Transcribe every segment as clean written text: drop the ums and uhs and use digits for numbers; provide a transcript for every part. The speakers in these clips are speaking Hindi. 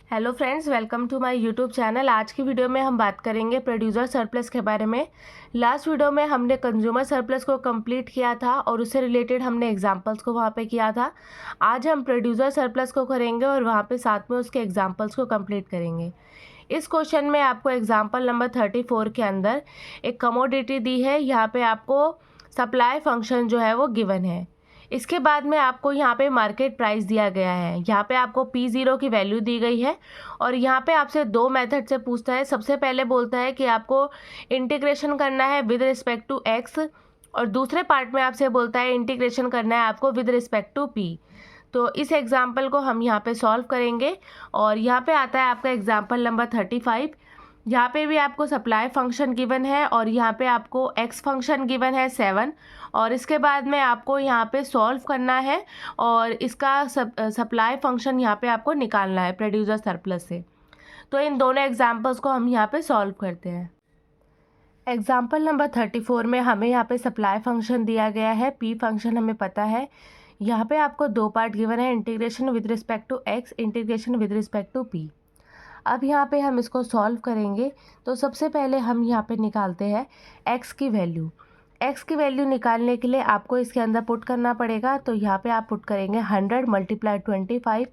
Hello friends, welcome to my YouTube channel. आज की वीडियो में हम बात करेंगे प्रोड्यूसर सरप्लस के बारे में। लास्ट वीडियो में हमने कंज्यूमर सरप्लस को कंप्लीट किया था और उससे रिलेटेड हमने एग्जांपल्स को वहाँ पे किया था। आज हम प्रोड्यूसर सरप्लस को करेंगे और वहाँ पे साथ में उसके एग्जांपल्स को कंप्लीट करेंगे। इस क्वेश्चन में आपको एग्जाम्पल नंबर 34 के अंदर एक कमोडिटी दी है। यहाँ पे आपको सप्लाई फंक्शन जो है वो गिवन है। इसके बाद में आपको यहाँ पे मार्केट प्राइस दिया गया है। यहाँ पे आपको P0 की वैल्यू दी गई है और यहाँ पे आपसे दो मेथड से पूछता है। सबसे पहले बोलता है कि आपको इंटीग्रेशन करना है विद रिस्पेक्ट टू x और दूसरे पार्ट में आपसे बोलता है इंटीग्रेशन करना है आपको विद रिस्पेक्ट टू p। तो इस एग्जाम्पल को हम यहाँ पे सॉल्व करेंगे और यहाँ पे आता है आपका एग्जाम्पल नंबर 35। यहाँ पे भी आपको सप्लाई फंक्शन गिवन है और यहाँ पे आपको एक्स फंक्शन गिवन है 7 और इसके बाद में आपको यहाँ पे सॉल्व करना है और इसका सप्लाई फंक्शन यहाँ पे आपको निकालना है प्रोड्यूसर सरप्लस से। तो इन दोनों एग्जांपल्स को हम यहाँ पे सॉल्व करते हैं। एग्जांपल नंबर 34 में हमें यहाँ पे सप्लाई फंक्शन दिया गया है, पी फंक्शन हमें पता है। यहाँ पे आपको दो पार्ट गिवन है, integration with respect to x, integration with respect to p. अब यहाँ पे हम इसको सॉल्व करेंगे। तो सबसे पहले हम यहाँ पे निकालते हैं x की वैल्यू। x की वैल्यू निकालने के लिए आपको इसके अंदर पुट करना पड़ेगा। तो यहाँ पे आप पुट करेंगे 100 × 25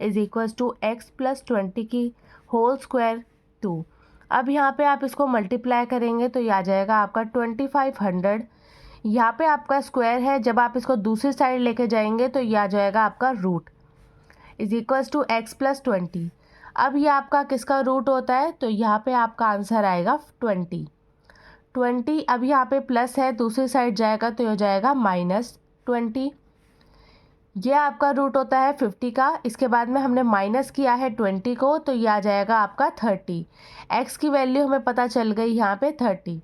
इज इक्वल्स टू x + 20 की होल स्क्वायर 2। अब यहाँ पे आप इसको मल्टीप्लाई करेंगे तो ये आ जाएगा आपका 2500। यहाँ पे आपका स्क्वायर है, जब आप इसको दूसरी साइड लेके जाएंगे तो ये आ जाएगा आपका root is equals to x + 20। अब ये आपका किसका रूट होता है? तो यहाँ पे आपका आंसर आएगा 20। अब यहाँ पे प्लस है, दूसरी साइड जाएगा तो हो जाएगा -20। ये आपका रूट होता है 50 का। इसके बाद में हमने माइनस किया है 20 को तो ये आ जाएगा आपका 30। x की वैल्यू हमें पता चल गई यहाँ पे 30।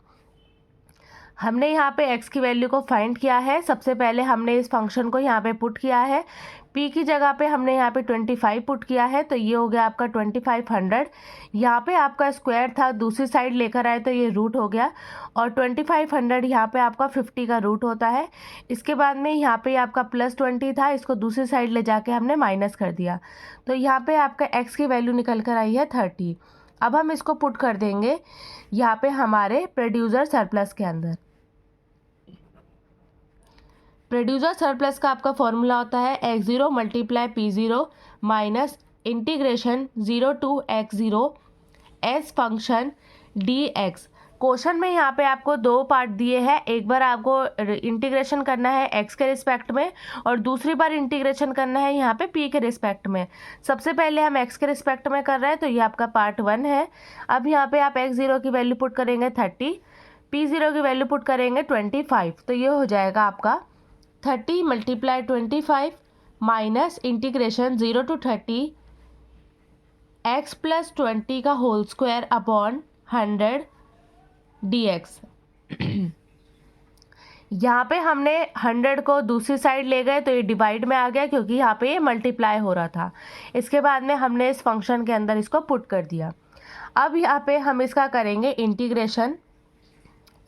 हमने यहाँ पे x की वैल्यू को फाइंड किया है। सबसे पहले हमने इस फंक्शन को यहाँ पे पुट किया है। p की जगह पे हमने यहाँ पे 25 पुट किया है तो ये हो गया आपका 2500। यहाँ पे आपका स्क्वायर था, दूसरी साइड लेकर आए तो ये रूट हो गया और 2500 यहाँ पे आपका 50 का रूट होता है। इसके बाद में यहाँ पे आपका +20 था, इसको दूसरी साइड ले जाके हमने माइनस कर दिया तो यहाँ पे आपका x की वैल्यू निकल कर आई है 30। अब हम इसको पुट कर देंगे यहाँ पे हमारे प्रोड्यूसर सरप्लस के अंदर। प्रोड्यूसर सरप्लस का आपका फॉर्मूला होता है x0 × P0 minus integration 0 to x0 s function dx। Question में यहाँ पे आपको दो पार्ट दिए हैं। एक बार आपको इंटीग्रेशन करना है x के रिस्पेक्ट में और दूसरी बार इंटीग्रेशन करना है यहाँ पे p के रिस्पेक्ट में। सबसे पहले हम x के रिस्पेक्ट में कर रहे हैं तो ये आपका पार्ट 1 है। अब यहाँ पे आप x0 की वैल्यू पुट करेंगे 30, p0 की वैल्यू पुट करेंगे 25 तो ये हो जाएगा आपका 30 × 25 माइनस इंटीग्रेशन 0 to 30 x + 20 का होल स्क्वायर अपॉन 100 dx। यहाँ पे हमने 100 को दूसरी साइड ले गए तो ये डिवाइड में आ गया क्योंकि यहाँ पे ये मल्टीप्लाई हो रहा था। इसके बाद में हमने इस फंक्शन के अंदर इसको पुट कर दिया। अब यहाँ पे हम इसका करेंगे इंटीग्रेशन।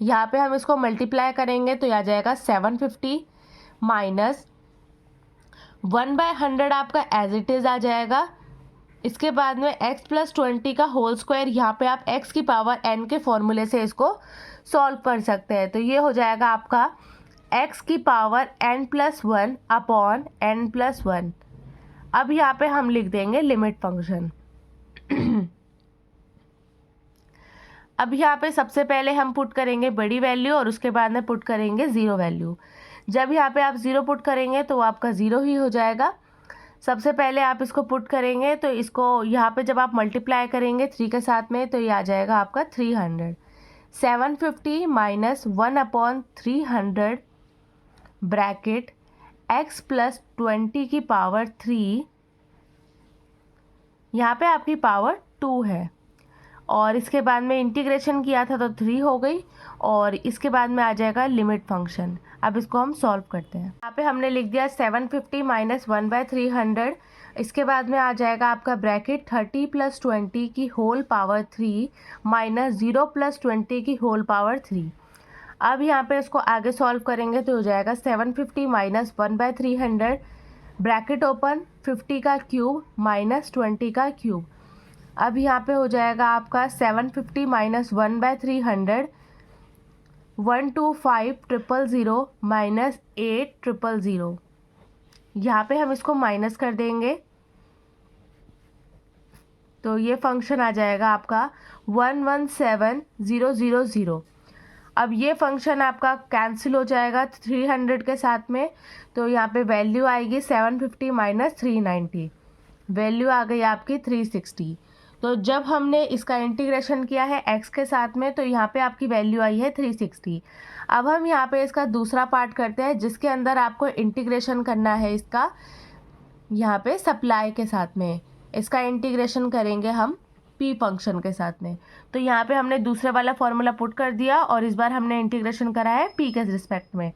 यहाँ पे हम इसको मल्टीप्लाई करेंगे तो आ जाएगा 750 माइनस 1/100 आपका एज इट इज़ आ जाएगा। इसके बाद में x + 20 का होल स्क्वायर, यहाँ पे आप x की पावर n के फॉर्मूले से इसको सॉल्व कर सकते हैं तो ये हो जाएगा आपका x की पावर n+1 अपॉन n+1। अब यहाँ पे हम लिख देंगे लिमिट फंक्शन। अब यहाँ पे सबसे पहले हम पुट करेंगे बड़ी वैल्यू और उसके बाद में पुट करेंगे 0 वैल्यू। जब यहाँ पे आप 0 पुट करेंगे तो आपका 0 ही हो जाएगा। सबसे पहले आप इसको पुट करेंगे तो इसको यहाँ पे जब आप मल्टीप्लाई करेंगे 3 के साथ में तो ये आ जाएगा आपका 300। 750 माइनस 1/300 ब्रैकेट x + 20 की पावर 3, यहाँ पे आपकी पावर 2 है और इसके बाद में इंटीग्रेशन किया था तो 3 हो गई और इसके बाद में आ जाएगा लिमिट फंक्शन। अब इसको हम सॉल्व करते हैं। यहाँ पे हमने लिख दिया 750 माइनस 1/300। इसके बाद में आ जाएगा आपका ब्रैकेट 30 + 20 की होल पावर 3 माइनस 0 + 20 की होल पावर 3। अब यहाँ पे इसको आगे सॉल्व करेंगे तो हो जाएगा 750 माइनस 1/300 ब्रैकेट ओपन 50 का क्यूब माइनस 20 का क्यूब अब यहाँ पे हो जाएगा आपका 750 माइनस 1/300, 125,000 माइनस 8,000। यहाँ पे हम इसको माइनस कर देंगे तो ये फंक्शन आ जाएगा आपका 117,000। अब ये फंक्शन आपका कैंसिल हो जाएगा 300 के साथ में, तो यहाँ पे वैल्यू आएगी 750 माइनस 390, वैल्यू आ गई आपकी 360। तो जब हमने इसका इंटीग्रेशन किया है x के साथ में तो यहाँ पे आपकी वैल्यू आई है 360। अब हम यहाँ पे इसका दूसरा पार्ट करते हैं जिसके अंदर आपको इंटीग्रेशन करना है इसका, यहाँ पे सप्लाई के साथ में इसका इंटीग्रेशन करेंगे हम p फंक्शन के साथ में। तो यहाँ पे हमने दूसरे वाला फॉर्मूला पुट कर दिया और इस बार हमने इंटीग्रेशन करा है p के रिस्पेक्ट में।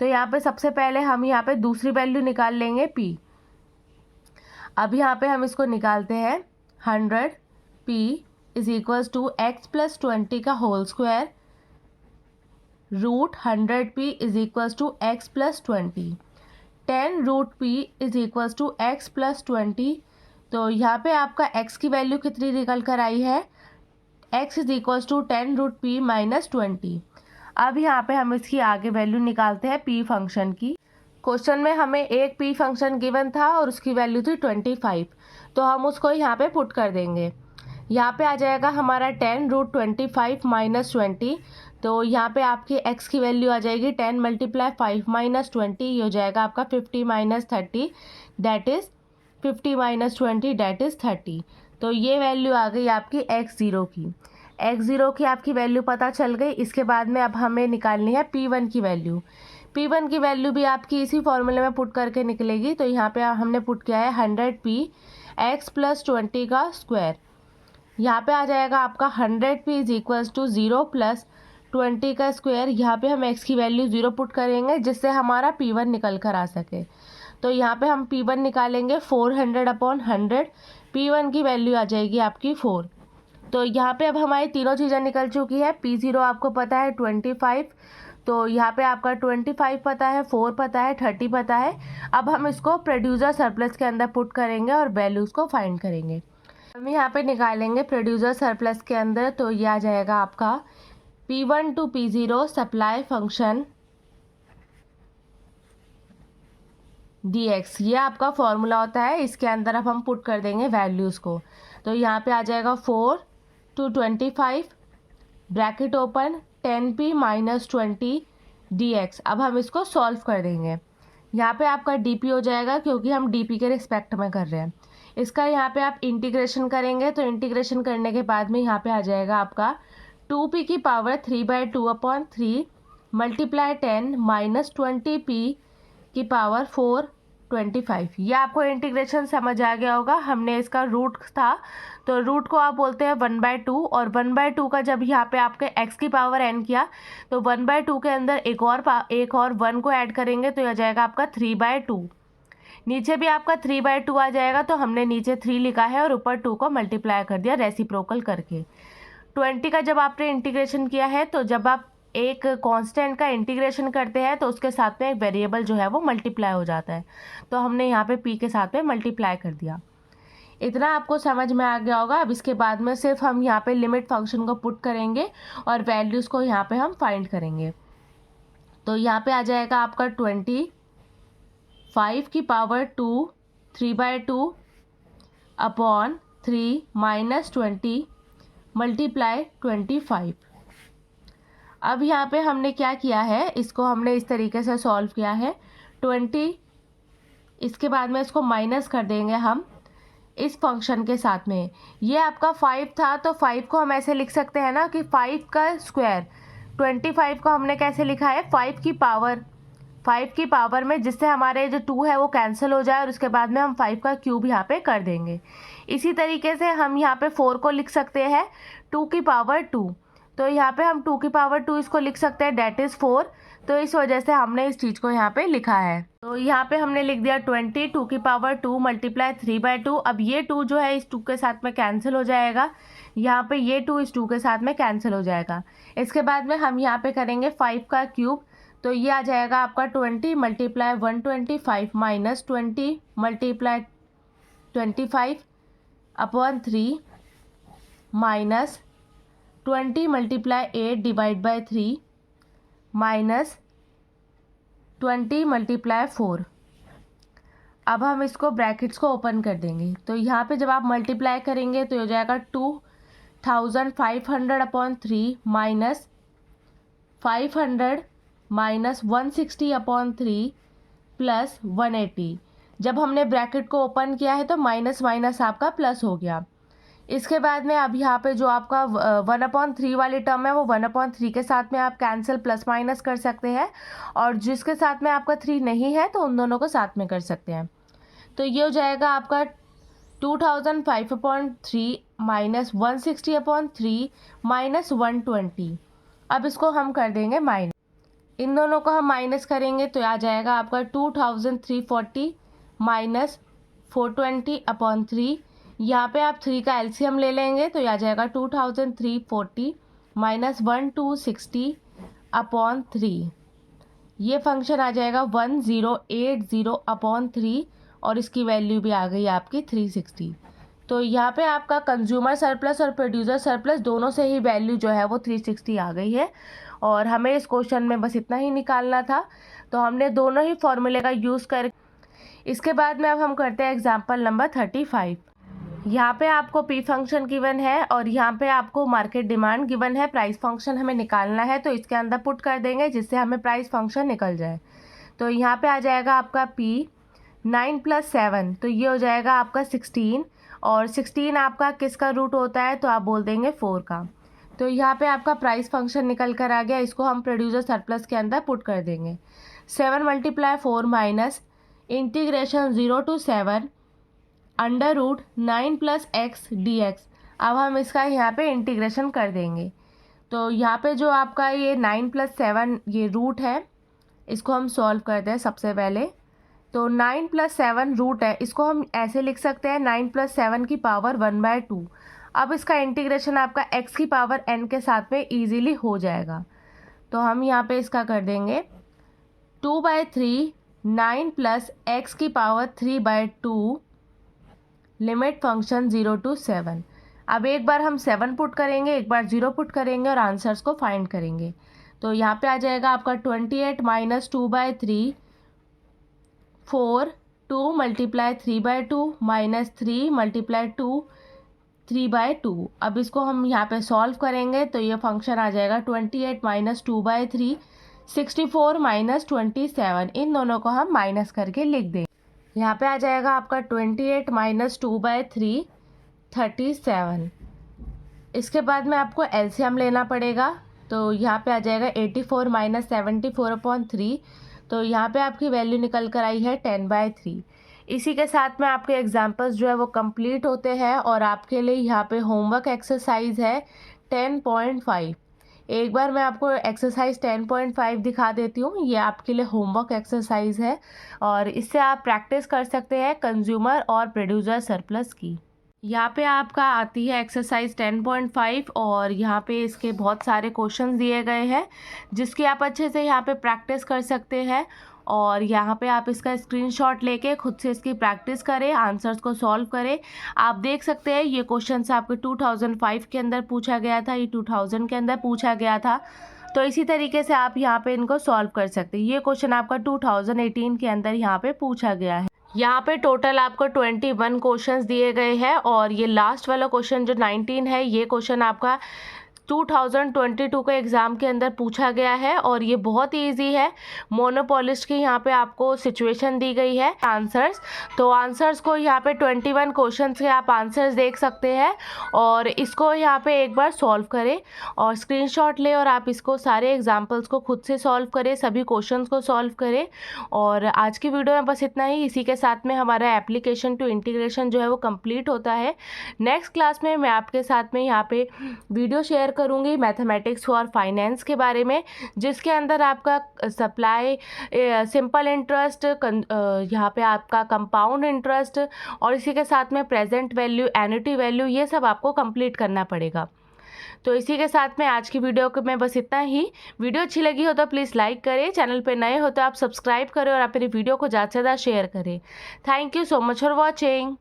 तो यहाँ पे सबसे पहले हम यहाँ पे दूसरी वैल्यू निकाल लेंगे p। अब यहाँ पे हम इसको निकालते हैं 100 p is equals to x plus 20 का whole square root 100 p is equals to x plus 20, 10 root p is equals to x plus 20। तो यहाँ पे आपका x की वैल्यू कितनी निकल कर आई है, x is equals to 10 root p minus 20। अब यहाँ पे हम इसकी आगे वैल्यू निकालते हैं p फंक्शन की। क्वेश्चन में हमें एक p फंक्शन गिवन था और उसकी वैल्यू थी 25, तो हम उसको यहाँ पे पुट कर देंगे। यहाँ पे आ जाएगा हमारा 10 रूट 25 माइनस 20, तो यहाँ पे आपकी x की वैल्यू आ जाएगी 10 मल्टीप्लाई 5 माइनस 20, ये हो जाएगा आपका 50 minus 30 that is 50 minus 20 that is 30। तो ये वैल्यू आ गई आपकी x0 की। x0 की आपकी वैल्यू पता चल गई। इसके बाद में अब हमें निकालनी है p1 की वैल्यू। p1 की वैल्यू भी आपकी इसी फॉर्मूले में पुट करके निकलेगी। तो यहाँ पे हमने पुट किया है 100 p x प्लस 20 का स्क्वायर। यहाँ पे आ जाएगा आपका 100 p is equals to 0 plus 20 का स्क्वायर। यहाँ पे हम x की वैल्यू 0 पुट करेंगे जिससे हमारा p1 निकल कर आ सके। तो यहाँ पे हम p1 निकालेंगे 400 अपॉन 100, p1 की वैल्यू आ जाएगी आपकी 4। तो यहाँ पे अब हमारी तीनों चीज़ें निकल चुकी है। p0 आपको पता है 25, तो यहाँ पे आपका 25 पता है, 4 पता है, 30 पता है। अब हम इसको प्रोड्यूसर सरप्लस के अंदर पुट करेंगे और वैल्यूज़ को फाइंड करेंगे। हम यहाँ पे निकालेंगे प्रोड्यूसर सरप्लस के अंदर, तो ये आ जाएगा आपका p1 to p0 supply function dx, ये आपका फॉर्मूला होता है। इसके अंदर अब हम पुट कर देंगे वैल्यूज़ को। तो यहाँ पे आ जाएगा 4 to 25 bracket open 10p minus 20 dx। अब हम इसको सॉल्व कर देंगे। यहाँ पे आपका dp हो जाएगा क्योंकि हम dp के रिस्पेक्ट में कर रहे हैं। इसका यहाँ पे आप इंटीग्रेशन करेंगे तो इंटीग्रेशन करने के बाद में यहाँ पे आ जाएगा आपका 2p की power 3/2 upon 3 multiply 10 minus 20p की पावर 4 25। ये आपको इंटीग्रेशन समझ आ गया होगा। हमने इसका रूट था तो रूट को आप बोलते हैं 1/2, और 1/2 का जब यहाँ पे आपके x की पावर n किया तो 1/2 के अंदर एक और 1 को ऐड करेंगे तो यह जाएगा आपका 3/2। नीचे भी आपका 3/2 आ जाएगा, तो हमने नीचे 3 लिखा है और ऊपर 2 को मल्टीप्लाई कर दिया रेसिप्रोकल करके। 20 का जब आपने इंटीग्रेशन किया है तो जब आप एक कांस्टेंट का इंटीग्रेशन करते हैं तो उसके साथ में एक वेरिएबल जो है वो मल्टीप्लाई हो जाता है, तो हमने यहाँ पे p के साथ में मल्टीप्लाई कर दिया। इतना आपको समझ में आ गया होगा। अब इसके बाद में सिर्फ हम यहाँ पे लिमिट फंक्शन को पुट करेंगे और वैल्यूज़ को यहाँ पे हम फाइंड करेंगे। तो यहाँ पे आ जाएगा आपका 25 की पावर 2 3/2 अपॉन 3 माइनस 20 मल्टीप्लाई 25। अब यहाँ पे हमने क्या किया है, इसको हमने इस तरीके से सॉल्व किया है 20, इसके बाद में इसको माइनस कर देंगे हम इस फंक्शन के साथ में। ये आपका 5 था तो 5 को हम ऐसे लिख सकते हैं ना कि 5 का स्क्वायर। 25 को हमने कैसे लिखा है 5 की पावर में, जिससे हमारे जो 2 है वो कैंसिल हो जाए और उसके बाद में हम 5 का क्यूब यहाँ पे कर देंगे। इसी तरीके से हम यहाँ पे 4 को लिख सकते हैं 2 की पावर 2, तो यहाँ पे हम 2 की पावर 2 इसको लिख सकते हैं डेट इज़ 4। तो इस वजह से हमने इस चीज़ को यहाँ पे लिखा है। तो यहाँ पे हमने लिख दिया 2 की पावर 2 मल्टीप्लाई 3/2। अब ये 2 जो है इस 2 के साथ में कैंसिल हो जाएगा, यहाँ पे ये 2 इस 2 के साथ में कैंसिल हो जाएगा। इसके बाद में हम यहाँ पे करेंगे 5 का क्यूब, तो ये आ जाएगा आपका 20 multiply 125 minus 20 multiply 25 upon 3 minus 20 multiply 8 divide by 3 minus 20 multiply 4। अब हम इसको ब्रैकेट्स को ओपन कर देंगे। तो यहाँ पे जब आप मल्टीप्लाई करेंगे तो हो जाएगा 2500 upon 3 minus 500 minus 160 upon 3 plus 180। जब हमने ब्रैकेट को ओपन किया है तो माइनस माइनस आपका प्लस हो गया। इसके बाद में अब यहाँ पे जो आपका 1/3 वाली टर्म है वो 1/3 के साथ में आप कैंसिल प्लस माइनस कर सकते हैं, और जिसके साथ में आपका 3 नहीं है तो उन दोनों को साथ में कर सकते हैं। तो ये हो जाएगा आपका 2005/3 माइनस 160/3 माइनस 120। अब इसको हम कर देंगे माइनस, इन दोनों को हम माइनस करेंगे तो आ जाएगा आपका 2340 माइनस 420/3। यहाँ पे आप 3 का एलसीएम ले लेंगे तो आ जाएगा 2340 माइनस 1260/3। ये फंक्शन आ जाएगा 1080/3 और इसकी वैल्यू भी आ गई आपकी 360। तो यहाँ पे आपका कंज्यूमर सरप्लस और प्रोड्यूसर सरप्लस दोनों से ही वैल्यू जो है वो 360 आ गई है, और हमें इस क्वेश्चन में बस इतना ही निकालना था। तो हमने दोनों ही फॉर्मूले का यूज़ कर, इसके बाद में अब हम करते हैं एग्जाम्पल नंबर 35। यहाँ पे आपको पी फंक्शन गिवन है और यहाँ पे आपको मार्केट डिमांड गिवन है, प्राइस फंक्शन हमें निकालना है तो इसके अंदर पुट कर देंगे जिससे हमें प्राइस फंक्शन निकल जाए। तो यहाँ पे आ जाएगा आपका पी 9 + 7, तो ये हो जाएगा आपका 16, और 16 आपका किसका रूट होता है तो आप बोल देंगे 4 का। तो यहाँ पे आपका प्राइस फंक्शन निकल कर आ गया, इसको हम प्रोड्यूसर सरप्लस के अंदर पुट कर देंगे। 7 × 4 minus integration 0 to 7 √9 + x dx। अब हम इसका यहाँ पे इंटीग्रेशन कर देंगे। तो यहाँ पे जो आपका ये 9 + 7 ये रूट है, इसको हम सॉल्व करते हैं सबसे पहले। तो 9 + 7 रूट है, इसको हम ऐसे लिख सकते हैं 9 + 7 की पावर 1/2। अब इसका इंटीग्रेशन आपका x की पावर n के साथ में ईजीली हो जाएगा। तो हम यहाँ पे इसका कर देंगे 2/3 9 + x की पावर 3/2 लिमिट फंक्शन 0 to 7। अब एक बार हम 7 पुट करेंगे, एक बार 0 पुट करेंगे और आंसर्स को फाइंड करेंगे। तो यहाँ पे आ जाएगा आपका 28 माइनस 2/3 4 2 × 3/2 माइनस 3 × 2 3/2। अब इसको हम यहाँ पे सॉल्व करेंगे तो ये फंक्शन आ जाएगा 28 माइनस 2/3 64 माइनस 27। इन दोनों को हम माइनस करके लिख देंगे। यहाँ पे आ जाएगा आपका 28 माइनस 2/3 37। इसके बाद में आपको एलसीएम लेना पड़ेगा। तो यहाँ पे आ जाएगा 84 माइनस 74/3। तो यहाँ पे आपकी वैल्यू निकल कर आई है 10/3। इसी के साथ में आपके एग्जाम्पल्स जो है वो कंप्लीट होते हैं, और आपके लिए यहाँ पे होमवर्क एक्सरसाइज है 10.5। एक बार मैं आपको एक्सरसाइज 10.5 दिखा देती हूँ। ये आपके लिए होमवर्क एक्सरसाइज है और इससे आप प्रैक्टिस कर सकते हैं कंज्यूमर और प्रोड्यूसर सरप्लस की। यहाँ पे आपका आती है एक्सरसाइज 10.5 और यहाँ पे इसके बहुत सारे क्वेश्चंस दिए गए हैं जिसकी आप अच्छे से यहाँ पे प्रैक्टिस कर सकते हैं, और यहाँ पे आप इसका स्क्रीनशॉट लेके खुद से इसकी प्रैक्टिस करें, आंसर्स को सॉल्व करें। आप देख सकते हैं ये क्वेश्चन आपके 2005 के अंदर पूछा गया था, ये 2000 के अंदर पूछा गया था। तो इसी तरीके से आप यहाँ पे इनको सॉल्व कर सकते हैं। ये क्वेश्चन आपका 2018 के अंदर यहाँ पे पूछा गया है। यहाँ पे टोटल आपको 21 क्वेश्चंस दिए गए हैं, और ये लास्ट वाला क्वेश्चन जो 19 है ये क्वेश्चन आपका 2022 के एग्ज़ाम के अंदर पूछा गया है, और ये बहुत ही ईजी है। मोनोपोलिस्ट की यहाँ पे आपको सिचुएशन दी गई है, आंसर्स। तो आंसर्स को यहाँ पे 21 क्वेश्चंस के आप आंसर्स देख सकते हैं, और इसको यहाँ पे एक बार सॉल्व करें और स्क्रीनशॉट लें और आप इसको सारे एग्जाम्पल्स को खुद से सॉल्व करें, सभी क्वेश्चंस को सॉल्व करें। और आज की वीडियो में बस इतना ही। इसी के साथ में हमारा एप्लीकेशन टू इंटीग्रेशन जो है वो कंप्लीट होता है। नेक्स्ट क्लास में मैं आपके साथ में यहाँ पे वीडियो शेयर करूंगी मैथमेटिक्स फॉर फाइनेंस के बारे में, जिसके अंदर आपका सप्लाई, सिंपल इंटरेस्ट, यहाँ पे आपका कंपाउंड इंटरेस्ट, और इसी के साथ में प्रेजेंट वैल्यू, एन्युटी वैल्यू, ये सब आपको कंप्लीट करना पड़ेगा। तो इसी के साथ में आज की वीडियो में बस इतना ही। वीडियो अच्छी लगी हो तो प्लीज़ लाइक करें, चैनल पे नए हो तो आप सब्सक्राइब करें और आप मेरी वीडियो को ज़्यादा से ज़्यादा शेयर करें। Thank you so much for watching.